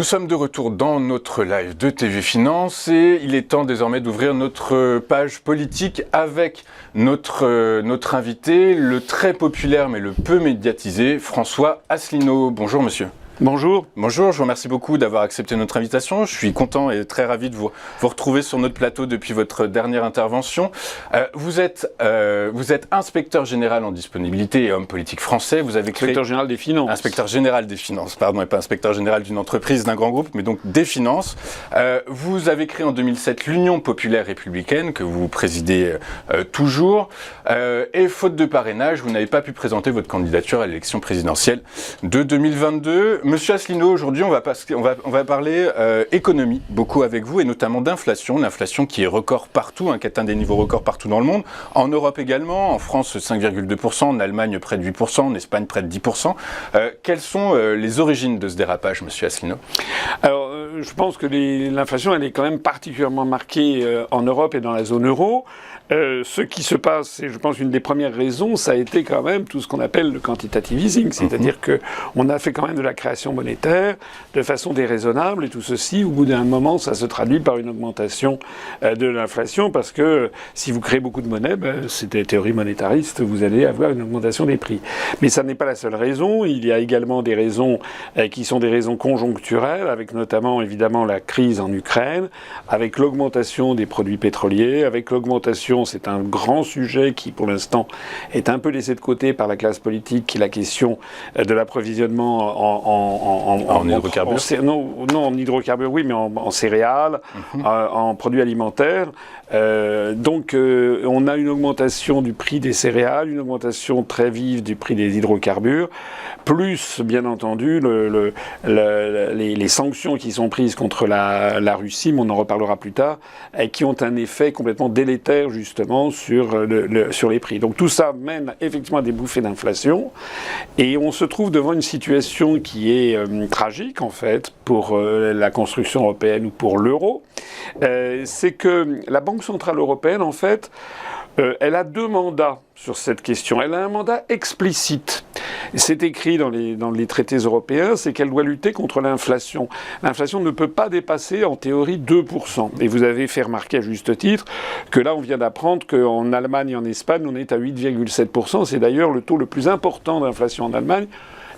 Nous sommes de retour dans notre live de TV Finance et il est temps désormais d'ouvrir notre page politique avec notre invité, le très populaire mais le peu médiatisé, François Asselineau. Bonjour monsieur. Bonjour. Bonjour, je vous remercie beaucoup d'avoir accepté notre invitation. Je suis content et très ravi de vous retrouver sur notre plateau depuis votre dernière intervention. Vous êtes inspecteur général en disponibilité et homme politique français. Vous avez créé... Inspecteur général des finances. Inspecteur général des finances, pardon, et pas inspecteur général d'une entreprise, d'un grand groupe, mais donc des finances. Vous avez créé en 2007 l'Union populaire républicaine, que vous présidez toujours. Et faute de parrainage, vous n'avez pas pu présenter votre candidature à l'élection présidentielle de 2022. Monsieur Asselineau, aujourd'hui, on va parler économie, beaucoup avec vous, et notamment d'inflation. L'inflation qui est record partout, qui atteint des niveaux records partout dans le monde. En Europe également, en France 5,2%, en Allemagne près de 8%, en Espagne près de 10%. Quelles sont les origines de ce dérapage, monsieur Asselineau ? Alors, je pense que l'inflation, elle est quand même particulièrement marquée en Europe et dans la zone euro. Ce qui se passe, et je pense une des premières raisons, ça a été quand même tout ce qu'on appelle le quantitative easing, c'est-à-dire qu'on a fait quand même de la création monétaire de façon déraisonnable, et tout ceci, au bout d'un moment, ça se traduit par une augmentation de l'inflation, parce que si vous créez beaucoup de monnaie, c'est des théories monétaristes, vous allez avoir une augmentation des prix. Mais ça n'est pas la seule raison, il y a également des raisons qui sont des raisons conjoncturelles, avec notamment évidemment la crise en Ukraine, avec l'augmentation des produits pétroliers, avec l'augmentation, c'est un grand sujet qui pour l'instant est un peu laissé de côté par la classe politique, qui est la question de l'approvisionnement en hydrocarbures. Non, en hydrocarbures, oui, mais en céréales, en produits alimentaires. Donc on a une augmentation du prix des céréales, une augmentation très vive du prix des hydrocarbures, plus bien entendu les sanctions qui sont prises contre la Russie, mais on en reparlera plus tard, et qui ont un effet complètement délétère justement sur les prix. Donc tout ça mène effectivement à des bouffées d'inflation, et on se trouve devant une situation qui est tragique en fait pour la construction européenne ou pour l'euro. C'est que la Banque centrale européenne en fait, elle a deux mandats sur cette question. Elle a un mandat explicite. C'est écrit dans les traités européens, c'est qu'elle doit lutter contre l'inflation. L'inflation ne peut pas dépasser, en théorie, 2%. Et vous avez fait remarquer à juste titre que là, on vient d'apprendre qu'en Allemagne et en Espagne, on est à 8,7%. C'est d'ailleurs le taux le plus important d'inflation en Allemagne.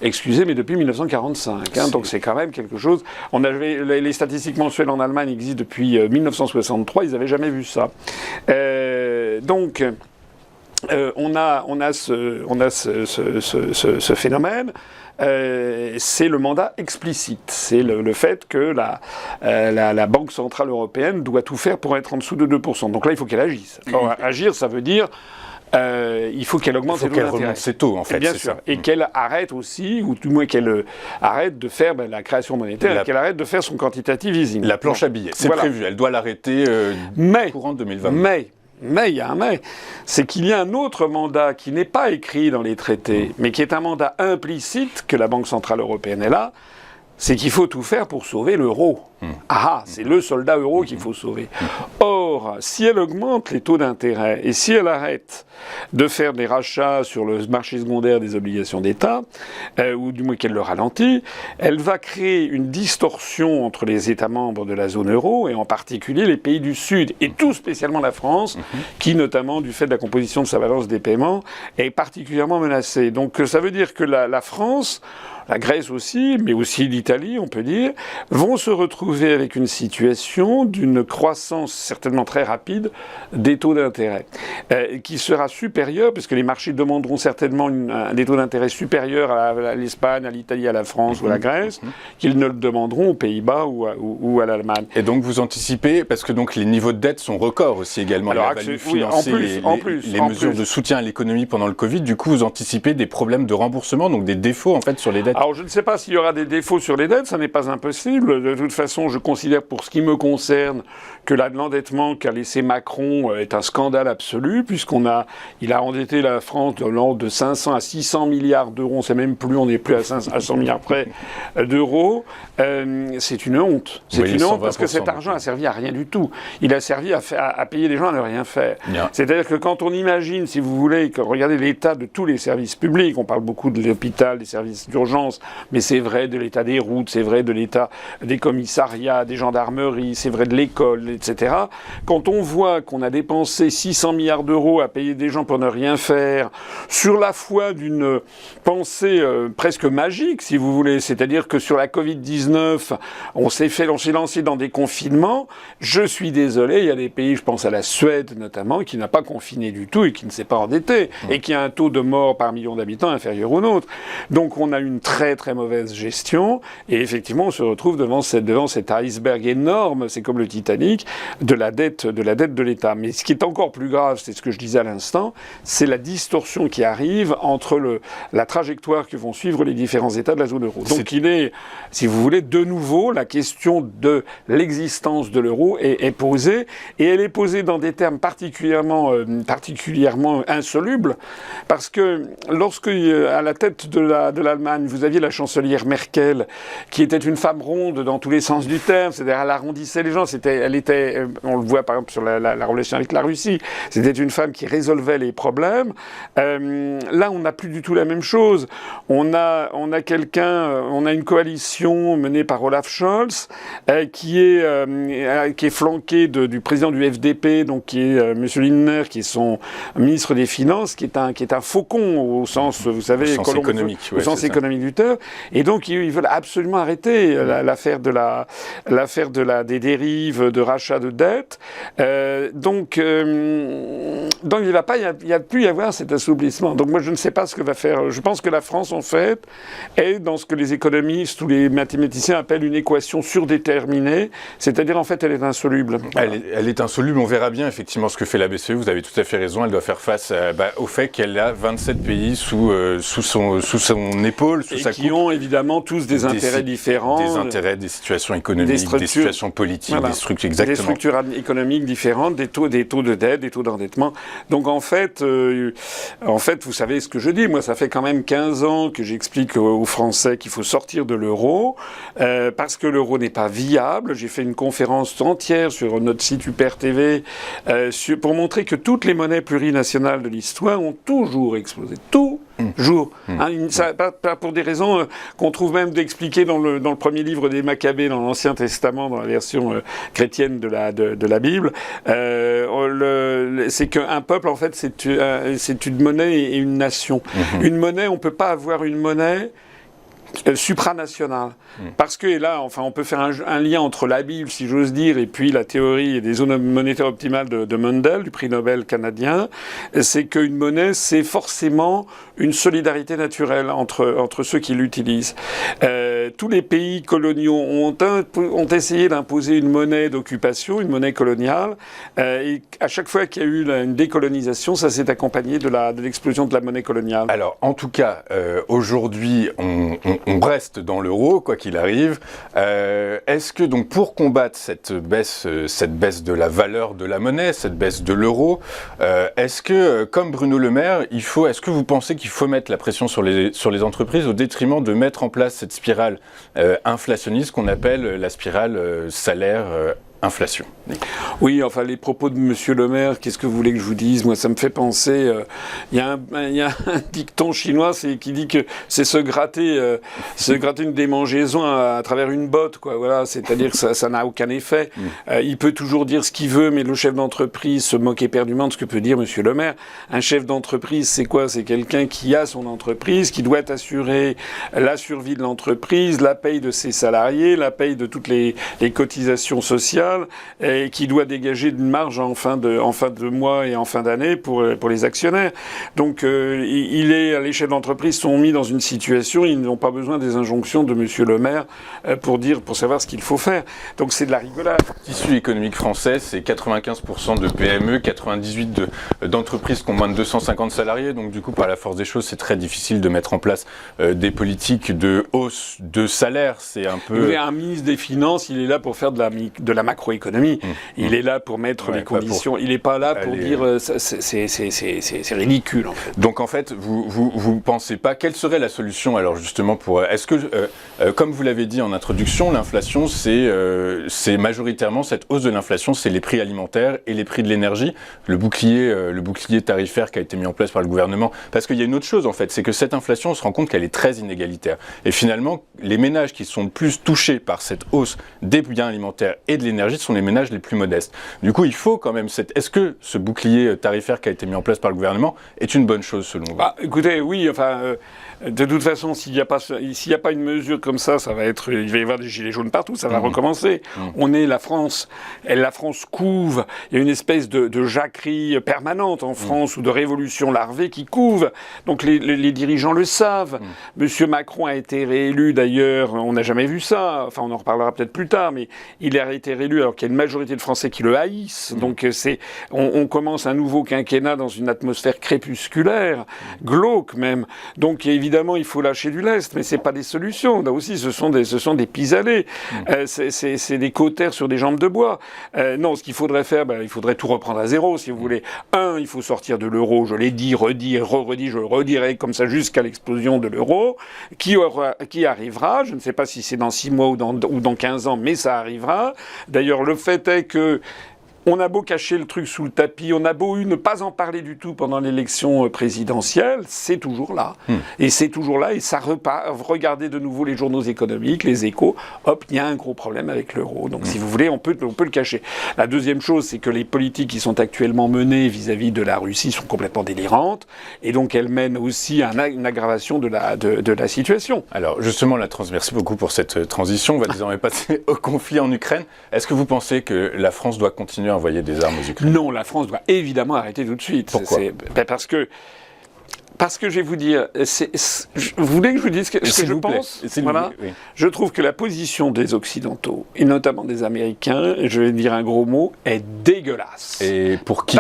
Excusez, mais depuis 1945. Donc c'est quand même quelque chose. Les statistiques mensuelles en Allemagne existent depuis 1963. Ils n'avaient jamais vu ça. On a ce phénomène. C'est le mandat explicite. C'est le fait que la Banque centrale européenne doit tout faire pour être en dessous de 2%. Donc là, il faut qu'elle agisse. Alors, agir, ça veut dire il faut qu'elle augmente ses taux d'intérêt. Remonte ses taux, en fait. Bien sûr. Ça. Et qu'elle arrête aussi, ou du moins qu'elle arrête de faire la création monétaire, et qu'elle arrête de faire son quantitative easing. La planche à billets, c'est prévu. Elle doit l'arrêter courant 2020. Mais il y a un mais, c'est qu'il y a un autre mandat qui n'est pas écrit dans les traités, mais qui est un mandat implicite que la Banque centrale européenne est là, c'est qu'il faut tout faire pour sauver l'euro. C'est le soldat euro qu'il faut sauver. Or, si elle augmente les taux d'intérêt et si elle arrête de faire des rachats sur le marché secondaire des obligations d'État, ou du moins qu'elle le ralentit, elle va créer une distorsion entre les États membres de la zone euro, et en particulier les pays du Sud, et tout spécialement la France, qui notamment du fait de la composition de sa balance des paiements, est particulièrement menacée. Donc ça veut dire que la France, la Grèce aussi, mais aussi l'Italie, on peut dire, vont se retrouver avec une situation d'une croissance certainement très rapide des taux d'intérêt, qui sera supérieure, puisque les marchés demanderont certainement des taux d'intérêt supérieurs à l'Espagne, à l'Italie, à la France ou à la Grèce, qu'ils ne le demanderont aux Pays-Bas ou à l'Allemagne. Et donc vous anticipez, parce que donc les niveaux de dette sont records aussi également, il a fallu financer les mesures de soutien à l'économie pendant le Covid, du coup vous anticipez des problèmes de remboursement, donc des défauts en fait sur les dettes. Alors je ne sais pas s'il y aura des défauts sur les dettes, ça n'est pas impossible. De toute façon, je considère pour ce qui me concerne que l'endettement qu'a laissé Macron est un scandale absolu, puisqu'il a a endetté la France de l'ordre de 500 à 600 milliards d'euros, on ne sait même plus, on n'est plus à 100 milliards près d'euros. C'est une honte. C'est une honte parce que cet argent a servi à rien du tout. Il a servi à payer les gens à ne rien faire. C'est-à-dire que quand on imagine, si vous voulez, que regardez l'état de tous les services publics, on parle beaucoup de l'hôpital, des services d'urgence, mais c'est vrai de l'état des routes, c'est vrai de l'état des commissariats, des gendarmeries, c'est vrai de l'école, etc. Quand on voit qu'on a dépensé 600 milliards d'euros à payer des gens pour ne rien faire, sur la foi d'une pensée presque magique, si vous voulez, c'est-à-dire que sur la Covid-19, on s'est lancé dans des confinements. Je suis désolé, il y a des pays, je pense à la Suède notamment, qui n'a pas confiné du tout et qui ne s'est pas endetté, et qui a un taux de mort par million d'habitants inférieur au nôtre. Donc on a une très très mauvaise gestion, et effectivement on se retrouve devant cet iceberg énorme, c'est comme le Titanic, de la dette de l'État. Mais ce qui est encore plus grave, c'est ce que je disais à l'instant, c'est la distorsion qui arrive entre la trajectoire que vont suivre les différents États de la zone euro. Donc il est, si vous voulez, de nouveau, la question de l'existence de l'euro est posée, et elle est posée dans des termes particulièrement insolubles, parce que lorsque, à la tête de l'Allemagne, vous aviez la chancelière Merkel, qui était une femme ronde dans tous les sens du terme, c'est-à-dire elle arrondissait les gens, on le voit par exemple sur la relation avec la Russie, c'était une femme qui résolvait les problèmes. Là, on n'a plus du tout la même chose. On a une coalition menée par Olaf Scholz, qui est flanquée du président du FDP, donc qui est M. Lindner, qui est son ministre des Finances, qui est un faucon au sens, vous savez, au sens économique, au sens économique du terme. Et donc ils veulent absolument arrêter l'affaire des dérives de rachat de dettes. Donc il va plus y avoir cet assouplissement. Donc moi je ne sais pas ce que va faire. Je pense que la France en fait est dans ce que les économistes ou les mathématiciens appellent une équation surdéterminée, c'est-à-dire en fait elle est insoluble. Voilà. Elle est insoluble. On verra bien effectivement ce que fait la BCE. Vous avez tout à fait raison. Elle doit faire face au fait qu'elle a 27 pays sous son épaule, sous sa coupe. Qui ont évidemment tous des intérêts différents. Des intérêts, des situations économiques, des situations politiques, voilà, des structures, exactement. Des structures économiques différentes, des taux de dette, des taux d'endettement. Donc en fait, vous savez ce que je dis. Moi, ça fait quand même 15 ans que j'explique aux Français qu'il faut sortir de l'euro parce que l'euro n'est pas viable. J'ai fait une conférence entière sur notre site UPR TV pour montrer que toutes les monnaies plurinationales de l'histoire ont toujours explosé. Toujours. Pas pour des raisons qu'on trouve même d'expliquer dans le premier livre des Maccabées, dans l'Ancien Testament, dans la version chrétienne de la Bible. C'est qu'un peuple, en fait, c'est une monnaie et une nation. Une monnaie, on peut pas avoir une monnaie supranationale. Parce que, et là, enfin, on peut faire un lien entre la Bible, si j'ose dire, et puis la théorie des zones monétaires optimales de Mundell, du prix Nobel canadien, c'est qu'une monnaie, c'est forcément une solidarité naturelle entre ceux qui l'utilisent. Tous les pays coloniaux ont essayé d'imposer une monnaie d'occupation, une monnaie coloniale, et à chaque fois qu'il y a eu une décolonisation, ça s'est accompagné de l'explosion de la monnaie coloniale. Alors, en tout cas, aujourd'hui, on reste dans l'euro, quoi qu'il arrive. Est-ce que, donc, pour combattre cette baisse de la valeur de la monnaie, cette baisse de l'euro, est-ce que, comme Bruno Le Maire, est-ce que vous pensez qu'il faut mettre la pression sur les entreprises au détriment de mettre en place cette spirale inflationniste qu'on appelle la spirale salaire-inflation? Oui, enfin, les propos de M. Le Maire, qu'est-ce que vous voulez que je vous dise? Moi, ça me fait penser... Il y a un dicton chinois qui dit que c'est se gratter une démangeaison à travers une botte, quoi. Voilà, c'est-à-dire que ça n'a aucun effet. Il peut toujours dire ce qu'il veut, mais le chef d'entreprise se moque éperdument de ce que peut dire M. Le Maire. Un chef d'entreprise, c'est quoi? C'est quelqu'un qui a son entreprise, qui doit assurer la survie de l'entreprise, la paye de ses salariés, la paye de toutes les cotisations sociales, et qui doit dégager une marge en fin de mois et en fin d'année pour les actionnaires. Donc les chefs d'entreprise sont mis dans une situation, ils n'ont pas besoin des injonctions de M. Le Maire pour savoir ce qu'il faut faire. Donc c'est de la rigolade. Le tissu économique français, c'est 95% de PME, 98% d'entreprises qui ont moins de 250 salariés. Donc du coup, par la force des choses, c'est très difficile de mettre en place des politiques de hausse de salaire. C'est un peu... Un ministre des Finances, il est là pour faire de la macroéconomie. macroéconomie. Il est là pour mettre les conditions. Il n'est pas là pour dire c'est ridicule, en fait. Donc, en fait, vous pensez pas... Quelle serait la solution, alors, justement, pour... Est-ce que, comme vous l'avez dit en introduction, l'inflation, c'est majoritairement, cette hausse de l'inflation, c'est les prix alimentaires et les prix de l'énergie, le bouclier tarifaire qui a été mis en place par le gouvernement. Parce qu'il y a une autre chose, en fait, c'est que cette inflation, on se rend compte qu'elle est très inégalitaire. Et finalement, les ménages qui sont le plus touchés par cette hausse des biens alimentaires et de l'énergie sont les ménages les plus modestes. Du coup, il faut quand même... Est-ce que ce bouclier tarifaire qui a été mis en place par le gouvernement est une bonne chose, selon vous? Écoutez, oui, enfin... de toute façon, s'il n'y a pas une mesure comme ça, il va y avoir des gilets jaunes partout, ça va recommencer. On est la France, la France couve, il y a une espèce de jacquerie permanente en France ou de révolution larvée qui couve. Donc les dirigeants le savent. Monsieur Macron a été réélu d'ailleurs, on n'a jamais vu ça, enfin on en reparlera peut-être plus tard, mais il a été réélu alors qu'il y a une majorité de Français qui le haïssent. Donc on commence un nouveau quinquennat dans une atmosphère crépusculaire, glauque même. Donc évidemment, il faut lâcher du lest, mais c'est pas des solutions. Là aussi, ce sont des pis-aller. C'est des cautères sur des jambes de bois. Non, ce qu'il faudrait faire, il faudrait tout reprendre à zéro, si vous voulez. Il faut sortir de l'euro. Je l'ai dit, redit, redit, je le redirai comme ça jusqu'à l'explosion de l'euro, qui arrivera. Je ne sais pas si c'est dans 6 mois ou dans 15 ans, mais ça arrivera. D'ailleurs, le fait est que on a beau cacher le truc sous le tapis, on a beau ne pas en parler du tout pendant l'élection présidentielle, c'est toujours là. Et c'est toujours là, et ça repart. Regardez de nouveau les journaux économiques, les Échos, hop, il y a un gros problème avec l'euro. Donc si vous voulez, on peut le cacher. La deuxième chose, c'est que les politiques qui sont actuellement menées vis-à-vis de la Russie sont complètement délirantes, et donc elles mènent aussi à une aggravation de la situation. Alors justement, merci beaucoup pour cette transition. On va désormais passer au conflit en Ukraine. Est-ce que vous pensez que la France doit continuer à envoyer des armes aux Ukrainiens? Non, la France doit évidemment arrêter tout de suite. Pourquoi? Parce que je vais vous dire, vous voulez que je vous dise ce que je pense? Voilà. Oui. Je trouve que la position des Occidentaux, et notamment des Américains, je vais dire un gros mot, est dégueulasse. Et pour qui?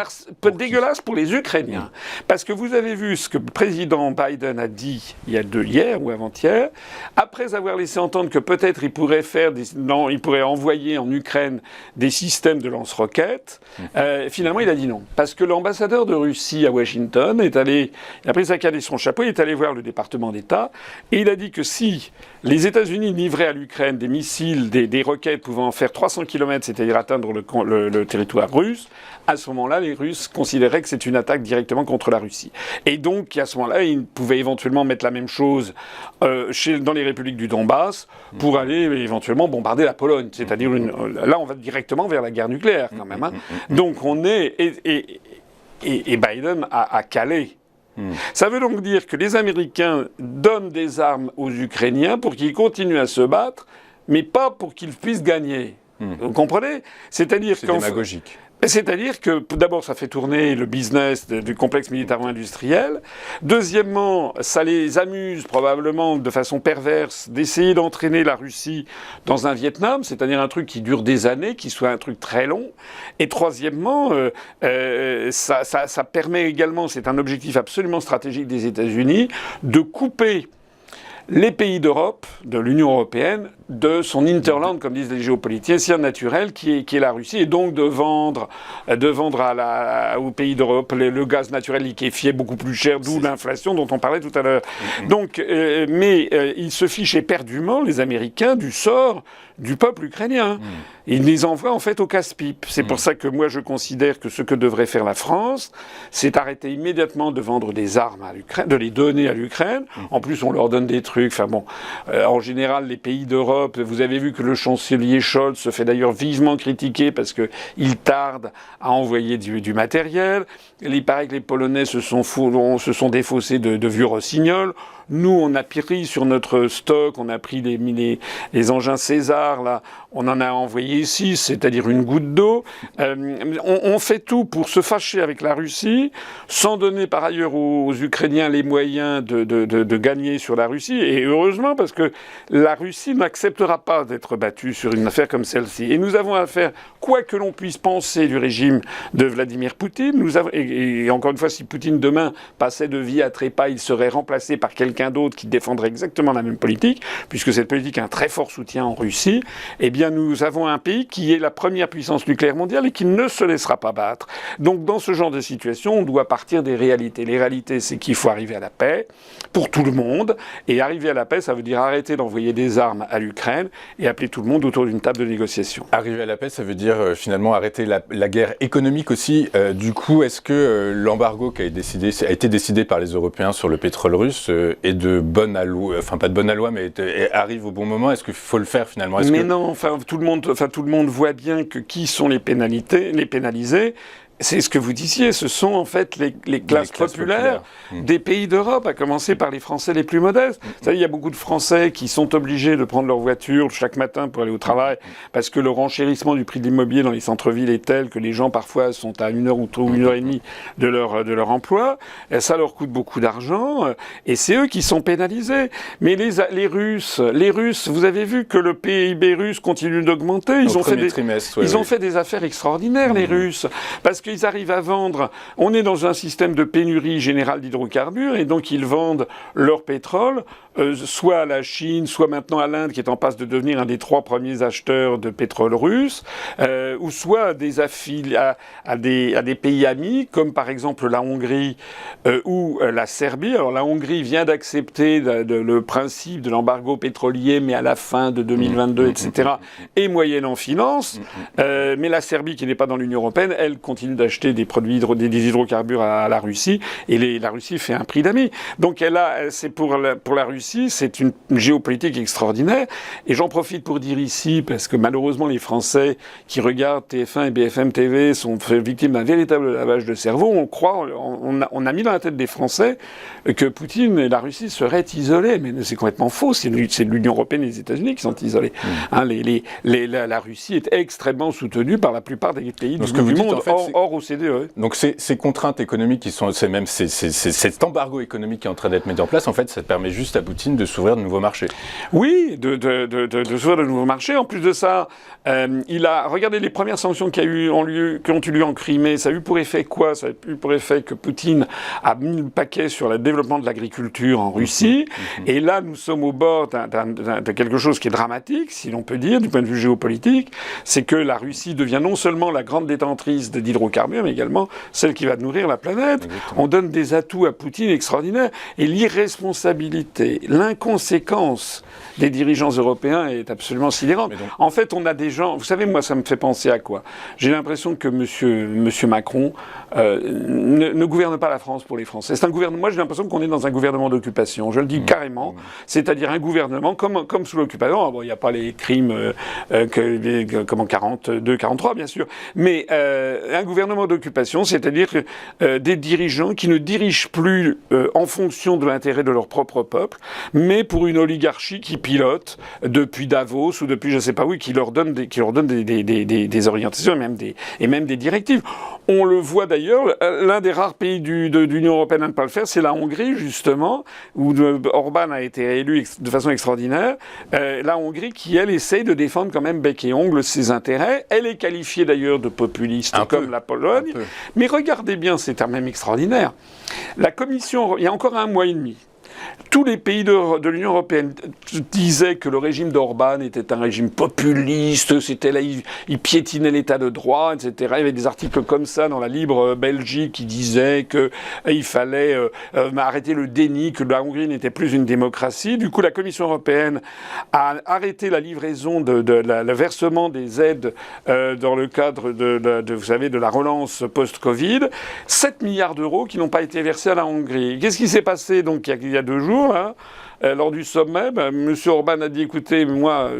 Dégueulasse pour les Ukrainiens. Parce que vous avez vu ce que le président Biden a dit hier ou avant-hier, après avoir laissé entendre que peut-être il pourrait envoyer en Ukraine des systèmes de lance-roquettes, finalement il a dit non. Parce que l'ambassadeur de Russie à Washington il a pris sa canne et son chapeau, il est allé voir le département d'État, et il a dit que si les États-Unis livraient à l'Ukraine des missiles, des roquettes pouvant faire 300 km, c'est-à-dire atteindre le territoire russe, à ce moment-là, les Russes considéraient que c'est une attaque directement contre la Russie. Et donc, à ce moment-là, ils pouvaient éventuellement mettre la même chose dans les républiques du Donbass pour aller éventuellement bombarder la Pologne. C'est-à-dire, là, on va directement vers la guerre nucléaire, quand même. Donc, on est... Et Biden a calé. Ça veut donc dire que les Américains donnent des armes aux Ukrainiens pour qu'ils continuent à se battre, mais pas pour qu'ils puissent gagner. Vous comprenez? C'est démagogique. C'est-à-dire que, d'abord, ça fait tourner le business du complexe militaro-industriel. Deuxièmement, ça les amuse probablement de façon perverse d'essayer d'entraîner la Russie dans un Vietnam, c'est-à-dire un truc qui dure des années, qui soit un truc très long. Et troisièmement, ça permet également, c'est un objectif absolument stratégique des États-Unis, de couper les pays d'Europe, de l'Union européenne, de son hinterland, comme disent les géopoliticiens, naturel, qui est la Russie, et donc de vendre aux pays d'Europe le gaz naturel liquéfié beaucoup plus cher, d'où l'inflation dont on parlait tout à l'heure. Donc, mais ils se fichent éperdument, les Américains, du sort du peuple ukrainien. Ils les envoient en fait au casse-pipe. C'est pour ça que moi je considère que ce que devrait faire la France, c'est arrêter immédiatement de vendre des armes à l'Ukraine, de les donner à l'Ukraine. En plus, on leur donne des trucs. Enfin bon, en général, les pays d'Europe, vous avez vu que le chancelier Scholz se fait d'ailleurs vivement critiquer parce qu'il tarde à envoyer du matériel. Il paraît que les Polonais se sont défaussés de vieux rossignols. Nous, on a pris sur notre stock, on a pris les engins César, là, on en a envoyé 6, c'est-à-dire une goutte d'eau. On fait tout pour se fâcher avec la Russie, sans donner par ailleurs aux Ukrainiens les moyens de gagner sur la Russie. Et heureusement, parce que la Russie n'acceptera pas d'être battue sur une affaire comme celle-ci. Et nous avons affaire, quoi que l'on puisse penser du régime de Vladimir Poutine, et encore une fois, si Poutine demain passait de vie à trépas, il serait remplacé par quelqu'un quelqu'un d'autre qui défendrait exactement la même politique, puisque cette politique a un très fort soutien en Russie, eh bien nous avons un pays qui est la première puissance nucléaire mondiale et qui ne se laissera pas battre. Donc dans ce genre de situation, on doit partir des réalités. Les réalités, c'est qu'il faut arriver à la paix pour tout le monde. Et arriver à la paix, ça veut dire arrêter d'envoyer des armes à l'Ukraine et appeler tout le monde autour d'une table de négociation. Arriver à la paix, ça veut dire finalement arrêter la guerre économique aussi. Du coup, est-ce que l'embargo qui a été décidé par les Européens sur le pétrole russe est de bonne loi, enfin pas de bonne loi, mais arrive au bon moment? Est-ce qu'il faut le faire finalement? Non, enfin tout le monde voit bien que qui sont les pénalisés. C'est ce que vous disiez, ce sont en fait les classes populaires des pays d'Europe, à commencer par les Français les plus modestes. Vous savez, il y a beaucoup de Français qui sont obligés de prendre leur voiture chaque matin pour aller au travail, parce que le renchérissement du prix de l'immobilier dans les centres-villes est tel que les gens parfois sont à 1 heure ou 1 heure et demie de leur emploi. Et ça leur coûte beaucoup d'argent, et c'est eux qui sont pénalisés. Mais les Russes, vous avez vu que le PIB russe continue d'augmenter. Ils ont fait des affaires extraordinaires, les Russes, parce qu'ils arrivent à vendre. On est dans un système de pénurie générale d'hydrocarbures et donc ils vendent leur pétrole soit à la Chine, soit maintenant à l'Inde qui est en passe de devenir un des 3 premiers acheteurs de pétrole russe, ou soit à des pays amis comme par exemple la Hongrie ou la Serbie. Alors la Hongrie vient d'accepter le principe de l'embargo pétrolier, mais à la fin de 2022, etc. et moyennant finance. Mais la Serbie, qui n'est pas dans l'Union européenne, elle continue d'acheter des produits des hydrocarbures à la Russie, et la Russie fait un prix d'ami. Donc c'est pour la Russie, c'est une géopolitique extraordinaire. Et j'en profite pour dire ici, parce que malheureusement les Français qui regardent TF1 et BFM TV sont victimes d'un véritable lavage de cerveau. On a mis dans la tête des Français que Poutine et la Russie seraient isolés, mais c'est complètement faux. C'est l'Union européenne et les États-Unis qui sont isolés. La Russie est extrêmement soutenue par la plupart des pays du monde, en fait, hors OCDE. Donc ces contraintes économiques cet embargo économique qui est en train d'être mis en place, en fait, ça permet juste à Poutine de s'ouvrir de nouveaux marchés. Oui, de s'ouvrir de nouveaux marchés. En plus de ça, regardez les premières sanctions qui ont eu lieu en Crimée. Ça a eu pour effet quoi? Ça a eu pour effet que Poutine a mis le paquet sur le développement de l'agriculture en Russie. Et là, nous sommes au bord de quelque chose qui est dramatique, si l'on peut dire, du point de vue géopolitique. C'est que la Russie devient non seulement la grande détentrice d'hydrocarbures, mais également celle qui va nourrir la planète. Exactement. On donne des atouts à Poutine extraordinaires. Et l'irresponsabilité, l'inconséquence des dirigeants européens est absolument sidérante. En fait, on a des gens... Vous savez, moi, ça me fait penser à quoi? J'ai l'impression que monsieur Macron ne gouverne pas la France pour les Français. C'est un gouvernement... Moi, j'ai l'impression qu'on est dans un gouvernement d'occupation. Je le dis carrément. C'est-à-dire un gouvernement comme sous l'occupation. Bon, il n'y a pas les crimes comme en 42, 43, bien sûr. Mais un gouvernement d'occupation, c'est-à-dire des dirigeants qui ne dirigent plus en fonction de l'intérêt de leur propre peuple, mais pour une oligarchie qui pilote depuis Davos ou depuis je ne sais pas où, qui leur donne des orientations et même des directives. On le voit d'ailleurs, l'un des rares pays de l'Union européenne à ne pas le faire, c'est la Hongrie, justement, où Orban a été élu de façon extraordinaire. La Hongrie qui, elle, essaye de défendre quand même bec et ongle ses intérêts. Elle est qualifiée d'ailleurs de populiste comme la Pologne. Mais regardez bien, c'est un même extraordinaire. La Commission, il y a encore 1 mois et demi, tous les pays de l'Union européenne disaient que le régime d'Orban était un régime populiste, c'était là, il piétinait l'état de droit, etc. Il y avait des articles comme ça dans la Libre Belgique qui disaient qu'il fallait arrêter le déni, que la Hongrie n'était plus une démocratie. Du coup, la Commission européenne a arrêté la livraison le versement des aides dans le cadre vous savez, de la relance post-Covid. 7 milliards d'euros qui n'ont pas été versés à la Hongrie. Qu'est-ce qui s'est passé donc il y a 2 jours, lors du sommet? M. Orban a dit, écoutez, moi,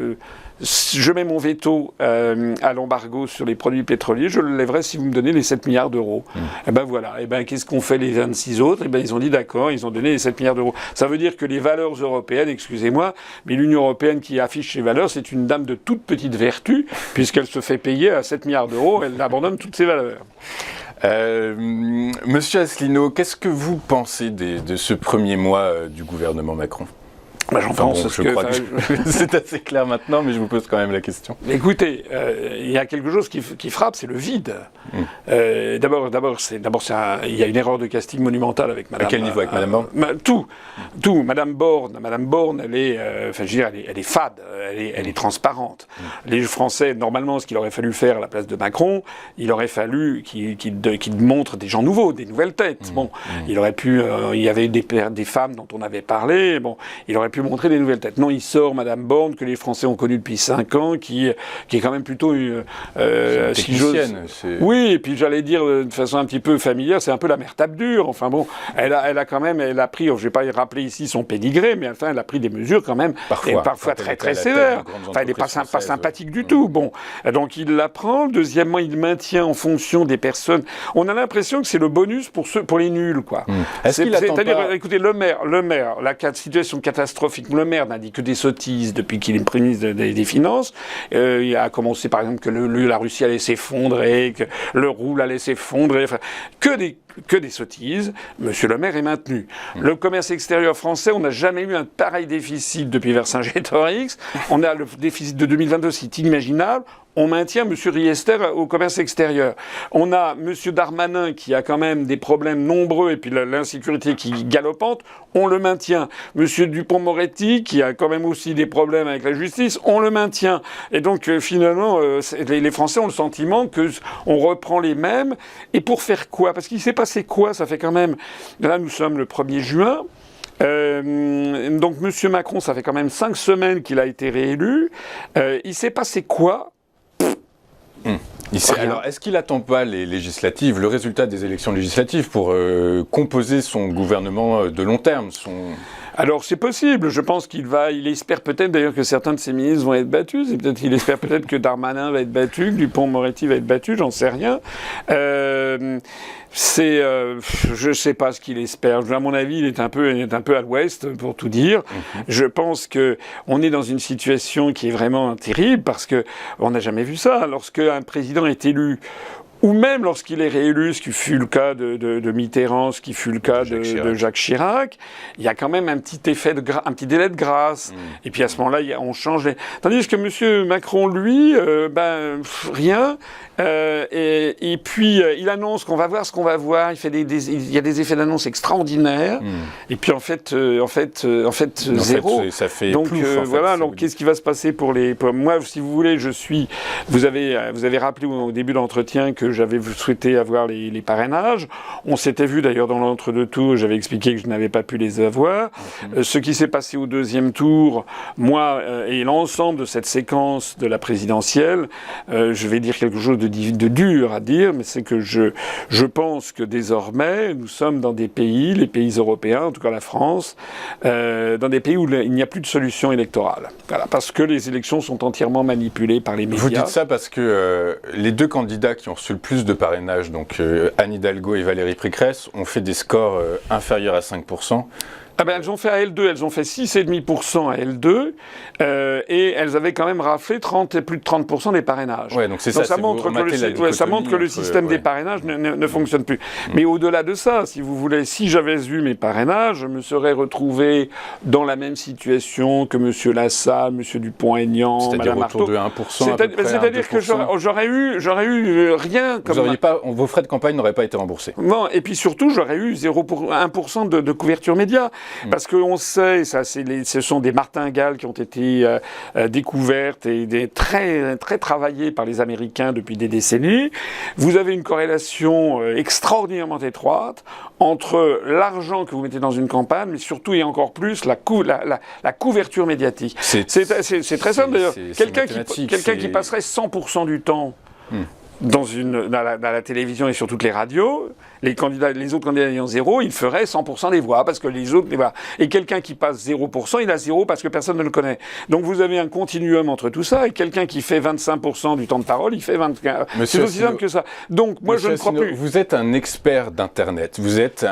je mets mon veto à l'embargo sur les produits pétroliers, je le lèverai si vous me donnez les 7 milliards d'euros. Et ben voilà. Et ben qu'est-ce qu'ont fait les 26 autres? Et ben ils ont dit d'accord, ils ont donné les 7 milliards d'euros. Ça veut dire que les valeurs européennes, excusez-moi, mais l'Union européenne qui affiche ses valeurs, c'est une dame de toute petite vertu, puisqu'elle se fait payer à 7 milliards d'euros, elle abandonne toutes ses valeurs. Monsieur Asselineau, qu'est-ce que vous pensez de ce premier mois du gouvernement Macron? Bah, j'en pense, je crois que c'est assez clair maintenant, mais je vous pose quand même la question. Écoutez, il y a quelque chose qui frappe, c'est le vide. D'abord, il y a une erreur de casting monumentale avec Madame. À quel niveau avec Madame Borne? Tout. Madame Borne, elle est, elle est fade, elle est transparente. Les Français, normalement, ce qu'il aurait fallu faire à la place de Macron, il aurait fallu qu'il montre des gens nouveaux, des nouvelles têtes. Bon, il aurait pu, il y avait des femmes dont on avait parlé. Bon, il aurait pu montrer des nouvelles têtes. Non, il sort Madame Borne, que les Français ont connue depuis 5 ans, qui est quand même plutôt technicienne. Oui, et puis j'allais dire de façon un petit peu familière, c'est un peu la mère tape dure. Enfin bon, elle a pris, je ne vais pas y rappeler ici son pédigré, mais enfin, elle a pris des mesures quand même, parfois très très sévères. Enfin, elle n'est pas sympathique du tout. Bon, donc il la prend. Deuxièmement, il maintient en fonction des personnes. On a l'impression que c'est le bonus pour les nuls, quoi. C'est-à-dire, écoutez, le maire, la situation catastrophique. Le maire n'a dit que des sottises depuis qu'il est ministre des Finances. Il a commencé par exemple que la Russie allait s'effondrer, que le rouble allait s'effondrer, enfin, que des sottises. Monsieur le maire est maintenu. Le commerce extérieur français, on n'a jamais eu un pareil déficit depuis Vercingétorix. On a le déficit de 2022, c'est inimaginable. On maintient M. Riester au commerce extérieur. On a M. Darmanin qui a quand même des problèmes nombreux et puis l'insécurité qui galopante, on le maintient. M. Dupond-Moretti qui a quand même aussi des problèmes avec la justice, on le maintient. Et donc finalement, les Français ont le sentiment qu'on reprend les mêmes. Et pour faire quoi? Parce qu'il s'est passé quoi? Ça fait quand même... Là, nous sommes le 1er juin. Donc M. Macron, ça fait quand même 5 semaines qu'il a été réélu. Il s'est passé quoi? Alors, est-ce qu'il n'attend pas les législatives, le résultat des élections législatives pour composer son gouvernement de long terme Alors c'est possible, je pense il espère peut-être d'ailleurs que certains de ses ministres vont être battus, il espère peut-être que Darmanin va être battu, que Dupond-Moretti va être battu, j'en sais rien. Je sais pas ce qu'il espère. À mon avis, il est un peu à l'ouest, pour tout dire. Je pense que on est dans une situation qui est vraiment terrible parce que on n'a jamais vu ça. Lorsque un président est élu, ou même lorsqu'il est réélu, ce qui fut le cas de Mitterrand, ce qui fut le cas de Jacques Chirac, il y a quand même un petit délai de grâce. Et puis à ce moment-là, on change Tandis que M. Macron, lui, rien. Et puis il annonce qu'on va voir ce qu'on va voir. Il y a des effets d'annonce extraordinaires. Et puis en fait, zéro. Ça fait donc plouf, voilà. Donc qu'est-ce qui va se passer pour moi, si vous voulez, vous avez rappelé au début de l'entretien que j'avais souhaité avoir les parrainages. On s'était vu d'ailleurs dans l'entre-deux tours. J'avais expliqué que je n'avais pas pu les avoir. Ce qui s'est passé au deuxième tour, moi et l'ensemble de cette séquence de la présidentielle, je vais dire quelque chose de dur à dire, mais c'est que je pense que désormais, nous sommes dans des pays, les pays européens, en tout cas la France, dans des pays où il n'y a plus de solution électorale. Voilà, parce que les élections sont entièrement manipulées par les médias. Vous dites ça parce que les deux candidats qui ont reçu le plus de parrainage, donc Anne Hidalgo et Valérie Pécresse, ont fait des scores inférieurs à 5%. Elles ont fait à L2, elles ont fait 6,5% à L2, et elles avaient quand même raflé plus de 30% des parrainages. Ouais, donc ça montre que le système des parrainages ne fonctionne plus. Mais au-delà de ça, si vous voulez, si j'avais eu mes parrainages, je me serais retrouvé dans la même situation que M. Lassalle, M. Dupont-Aignan, Mme Marteau. C'est-à-dire autour de 1%. C'est-à-dire que j'aurais eu rien comme... Vos frais de campagne n'auraient pas été remboursés. Non, et puis surtout, j'aurais eu 1% de couverture média. Parce qu'on sait, ce sont des martingales qui ont été découvertes et très, très travaillées par les Américains depuis des décennies. Vous avez une corrélation extraordinairement étroite entre l'argent que vous mettez dans une campagne, mais surtout et encore plus la couverture médiatique. C'est très simple d'ailleurs. Quelqu'un qui passerait 100% du temps dans la télévision et sur toutes les radios, les autres candidats ayant 0, il ferait 100% des voix, parce que les autres... Et quelqu'un qui passe 0%, il a 0 parce que personne ne le connaît. Donc vous avez un continuum entre tout ça, et quelqu'un qui fait 25% du temps de parole, il fait 24%. C'est aussi simple que ça. Donc moi, je ne crois plus... Vous êtes un expert d'Internet, vous êtes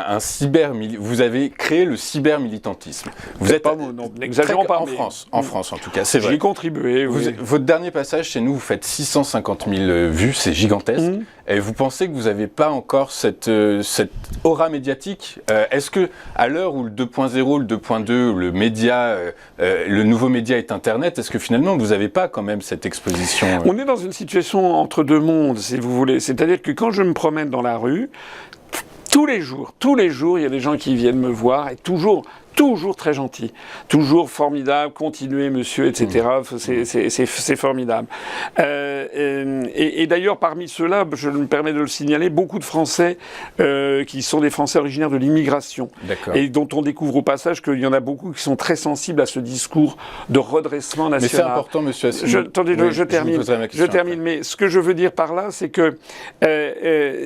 vous avez créé le cybermilitantisme. Vous êtes... n'exagérons pas. En France, en tout cas, c'est vrai. J'y ai contribué, oui. Votre dernier passage chez nous, vous faites 650 000 vues, c'est c'est gigantesque. Et vous pensez que vous n'avez pas encore cette aura médiatique? Est-ce que à l'heure où le 2.0, le 2.2, le média, le nouveau média est Internet, est-ce que finalement vous n'avez pas quand même cette exposition? On est dans une situation entre deux mondes, si vous voulez. C'est-à-dire que quand je me promène dans la rue, tous les jours, il y a des gens qui viennent me voir et toujours très gentil, toujours formidable, continuez monsieur, etc. C'est formidable. Et d'ailleurs, parmi ceux-là, je me permets de le signaler, beaucoup de Français qui sont des Français originaires de l'immigration et dont on découvre au passage qu'il y en a beaucoup qui sont très sensibles à ce discours de redressement national. Mais c'est important, monsieur Asselineau. Je termine, mais ce que je veux dire par là, c'est que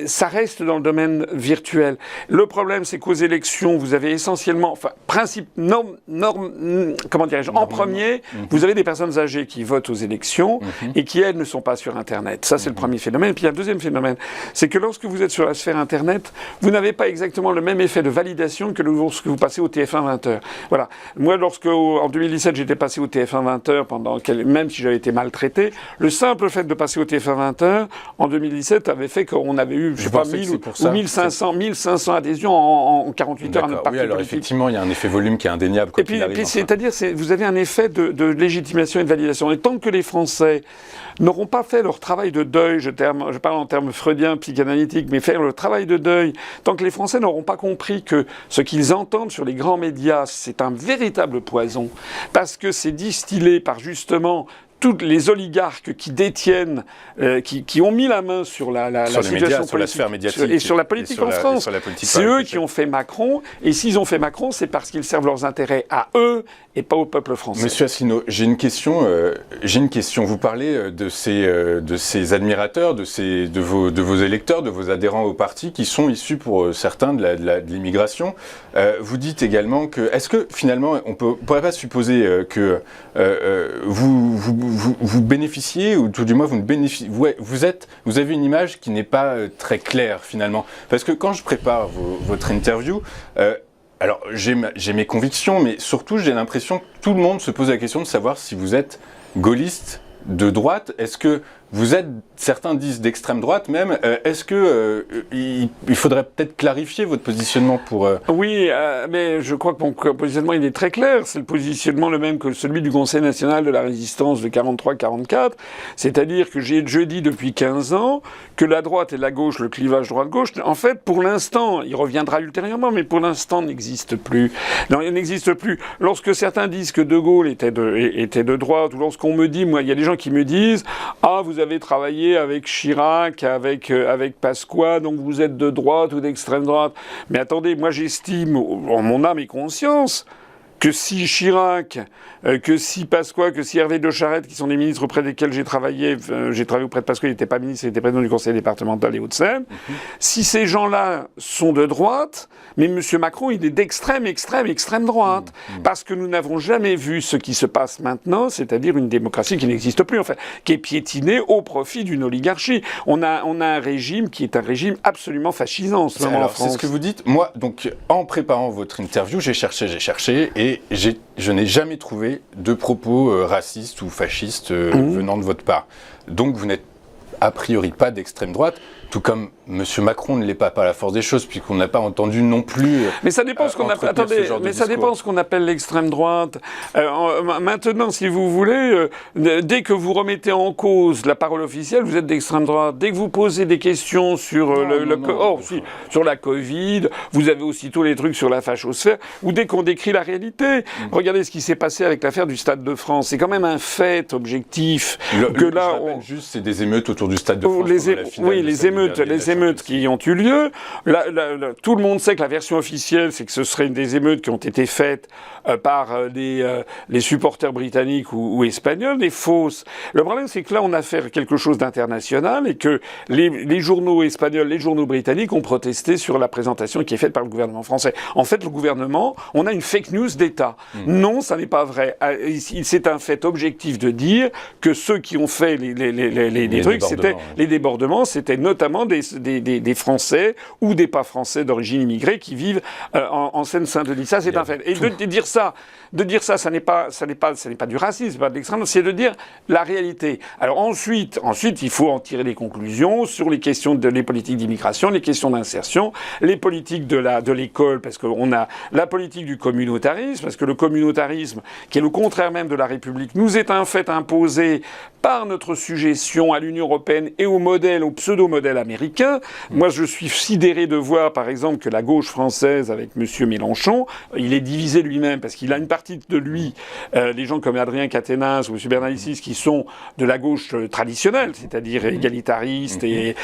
ça reste dans le domaine virtuel. Le problème, c'est qu'aux élections, vous avez essentiellement, en premier, vous avez des personnes âgées qui votent aux élections et qui, elles, ne sont pas sur Internet. Ça, c'est le premier phénomène. Et puis, il y a un deuxième phénomène. C'est que lorsque vous êtes sur la sphère Internet, vous n'avez pas exactement le même effet de validation que lorsque vous passez au TF1 20h. Voilà. Moi, en 2017, j'étais passé au TF1 20h même si j'avais été maltraité, le simple fait de passer au TF1 20h, en 2017, avait fait qu'on avait eu, 1000 ou 1500 adhésions en 48 heures à notre parti alors politique. Effectivement, il y a un effet volume qui est indéniable. Et puis c'est-à-dire, vous avez un effet de légitimation et de validation. Et tant que les Français n'auront pas fait leur travail de deuil, je parle en termes freudiens, psychanalytiques, mais faire le travail de deuil, tant que les Français n'auront pas compris que ce qu'ils entendent sur les grands médias, c'est un véritable poison, parce que c'est distillé par justement tous les oligarques qui détiennent, qui ont mis la main sur la situation médias, politique, sur la sphère médiatique et sur la politique en France. C'est eux qui ont fait Macron, et s'ils ont fait Macron, c'est parce qu'ils servent leurs intérêts à eux et pas au peuple français. Monsieur Asselineau, j'ai une question. Vous parlez de ces admirateurs, de vos électeurs, de vos adhérents au parti, qui sont issus pour certains de l'immigration. Vous dites également que, est-ce que finalement, on ne pourrait pas supposer que vous bénéficiez, ou tout du moins vous avez une image qui n'est pas très claire finalement. Parce que quand je prépare votre interview, alors j'ai mes convictions, mais surtout j'ai l'impression que tout le monde se pose la question de savoir si vous êtes gaulliste, de droite. Est-ce que vous êtes, certains disent d'extrême droite même, est-ce que il faudrait peut-être clarifier votre positionnement pour... Oui, mais je crois que mon positionnement il est très clair. C'est le positionnement le même que celui du Conseil national de la résistance de 43-44. C'est-à-dire que je dis depuis 15 ans que la droite et la gauche, le clivage droite-gauche, en fait, pour l'instant, il reviendra ultérieurement, mais pour l'instant, n'existe plus. Non, il n'existe plus. Lorsque certains disent que De Gaulle était de droite, ou lorsqu'on me dit, moi, il y a des gens qui me disent, vous avez travaillé avec Chirac, avec Pasqua, donc vous êtes de droite ou d'extrême droite. Mais attendez, moi j'estime, en mon âme et conscience, que si Chirac, que si Pasqua, que si Hervé de Charette, qui sont des ministres auprès desquels j'ai travaillé auprès de Pasqua, il n'était pas ministre, il était président du conseil départemental des Hauts-de-Seine, si ces gens-là sont de droite, mais M. Macron, il est extrême droite. Parce que nous n'avons jamais vu ce qui se passe maintenant, c'est-à-dire une démocratie qui n'existe plus, enfin, qui est piétinée au profit d'une oligarchie. On a un régime qui est un régime absolument fascisant en ce moment en France. C'est ce que vous dites. Moi, donc, en préparant votre interview, j'ai cherché, et je n'ai jamais trouvé de propos racistes ou fascistes venant de votre part. Donc vous n'êtes a priori pas d'extrême droite, tout comme M. Macron ne l'est pas par la force des choses, puisqu'on n'a pas entendu non plus. Mais ça dépend ce qu'on appelle. Attendez, mais ça dépend ce qu'on appelle l'extrême droite. Maintenant, si vous voulez, dès que vous remettez en cause la parole officielle, vous êtes d'extrême droite. Dès que vous posez des questions sur sur la Covid, vous avez aussitôt les trucs sur la fachosphère, ou dès qu'on décrit la réalité. Regardez ce qui s'est passé avec l'affaire du Stade de France. C'est quand même un fait objectif que là, juste, c'est des émeutes autour du Stade de France. Les émeutes qui ont eu lieu. Tout le monde sait que la version officielle, c'est que ce serait des émeutes qui ont été faites par les supporters britanniques ou espagnols, des fausses. Le problème, c'est que là, on a fait quelque chose d'international et que les journaux espagnols, les journaux britanniques ont protesté sur la présentation qui est faite par le gouvernement français. En fait, le gouvernement, on a une fake news d'État. Non, ça n'est pas vrai. C'est un fait objectif de dire que ceux qui ont fait les trucs, c'était les débordements, c'était notamment notamment des Français ou des pas Français d'origine immigrée qui vivent en Seine-Saint-Denis. Ça, c'est un fait. Et de dire ça, ça n'est pas du racisme, pas de l'extrême, c'est de dire la réalité. Alors ensuite, il faut en tirer des conclusions sur les questions les politiques d'immigration, les questions d'insertion, les politiques de l'école, parce qu'on a la politique du communautarisme, parce que le communautarisme, qui est le contraire même de la République, nous est un fait imposé par notre suggestion à l'Union européenne et au pseudo-modèle américain. Moi, je suis sidéré de voir, par exemple, que la gauche française, avec M. Mélenchon, il est divisé lui-même, parce qu'il a une partie de lui, les gens comme Adrien Quatennens ou M. Bernalicis, qui sont de la gauche traditionnelle, c'est-à-dire égalitariste et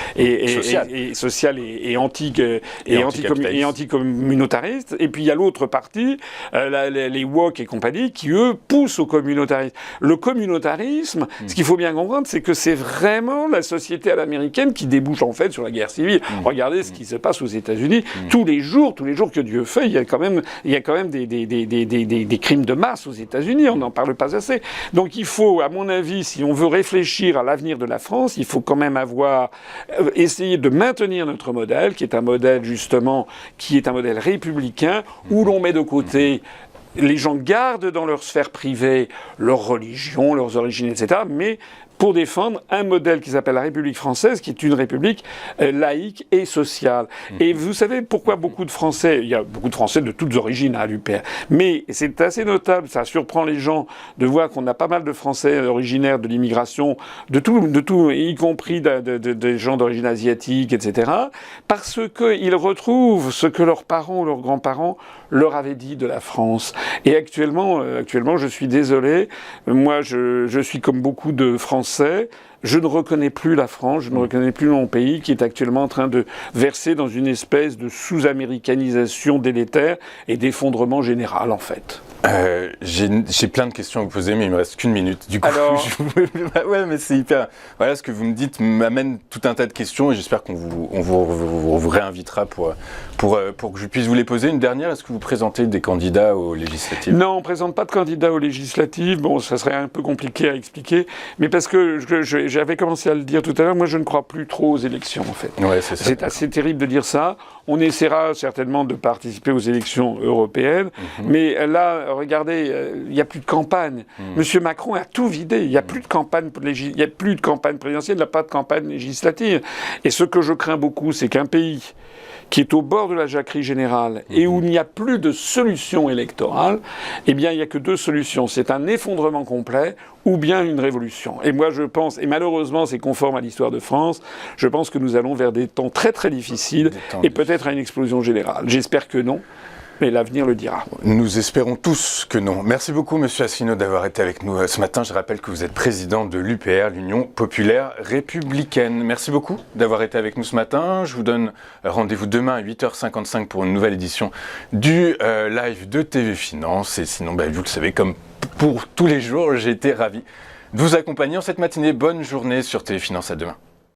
social et anticommunautariste. Et puis il y a l'autre partie, les woke et compagnie, qui eux poussent au communautarisme. Le communautarisme, ce qu'il faut bien comprendre, c'est que c'est vraiment la société à l'américaine qui débouche en fait sur la guerre civile. Regardez ce qui se passe aux États-Unis. Tous les jours que Dieu fait, il y a quand même des crimes de masse aux États-Unis. On n'en parle pas assez. Donc il faut, à mon avis, si on veut réfléchir à l'avenir de la France, il faut quand même essayer de maintenir notre modèle, qui est un modèle justement, qui est un modèle républicain, où l'on met de côté les gens gardent dans leur sphère privée leur religion, leurs origines, etc., mais pour défendre un modèle qui s'appelle la République française, qui est une république laïque et sociale. Et vous savez pourquoi beaucoup de Français, il y a beaucoup de Français de toutes origines à l'UPR, mais c'est assez notable, ça surprend les gens de voir qu'on a pas mal de Français originaires de l'immigration, de tout, y compris des gens d'origine asiatique, etc., parce qu'ils retrouvent ce que leurs parents ou leurs grands-parents leur avaient dit de la France. Et actuellement, je suis désolé, moi je suis comme beaucoup de Français, je ne reconnais plus la France, je ne reconnais plus mon pays qui est actuellement en train de verser dans une espèce de sous-américanisation délétère et d'effondrement général en fait. J'ai plein de questions à vous poser, mais il me reste qu'une minute. Du coup, ouais, mais c'est hyper. Voilà, ce que vous me dites m'amène tout un tas de questions et j'espère qu'on vous réinvitera pour que je puisse vous les poser. Une dernière, est-ce que vous présentez des candidats aux législatives ? Non, on ne présente pas de candidats aux législatives. Bon, ça serait un peu compliqué à expliquer, mais parce que j'avais commencé à le dire tout à l'heure, moi je ne crois plus trop aux élections en fait. Ouais, c'est ça. C'est assez terrible de dire ça. On essaiera certainement de participer aux élections européennes, mais là, regardez, il n'y a plus de campagne. Monsieur Macron a tout vidé. Il n'y a plus de campagne présidentielle, il n'y a pas de campagne législative. Et ce que je crains beaucoup, c'est qu'un pays qui est au bord de la jacquerie générale et où il n'y a plus de solution électorale, eh bien, il n'y a que deux solutions. C'est un effondrement complet ou bien une révolution. Et moi, je pense, et malheureusement, c'est conforme à l'histoire de France, je pense que nous allons vers des temps très très difficiles et peut-être à une explosion générale. J'espère que non. Mais l'avenir le dira. Nous espérons tous que non. Merci beaucoup, Monsieur Asselineau, d'avoir été avec nous ce matin. Je rappelle que vous êtes président de l'UPR, l'Union populaire républicaine. Merci beaucoup d'avoir été avec nous ce matin. Je vous donne rendez-vous demain à 8h55 pour une nouvelle édition du live de TV Finance. Et sinon, vous le savez, comme pour tous les jours, j'ai été ravi de vous accompagner en cette matinée. Bonne journée sur TV Finance. À demain.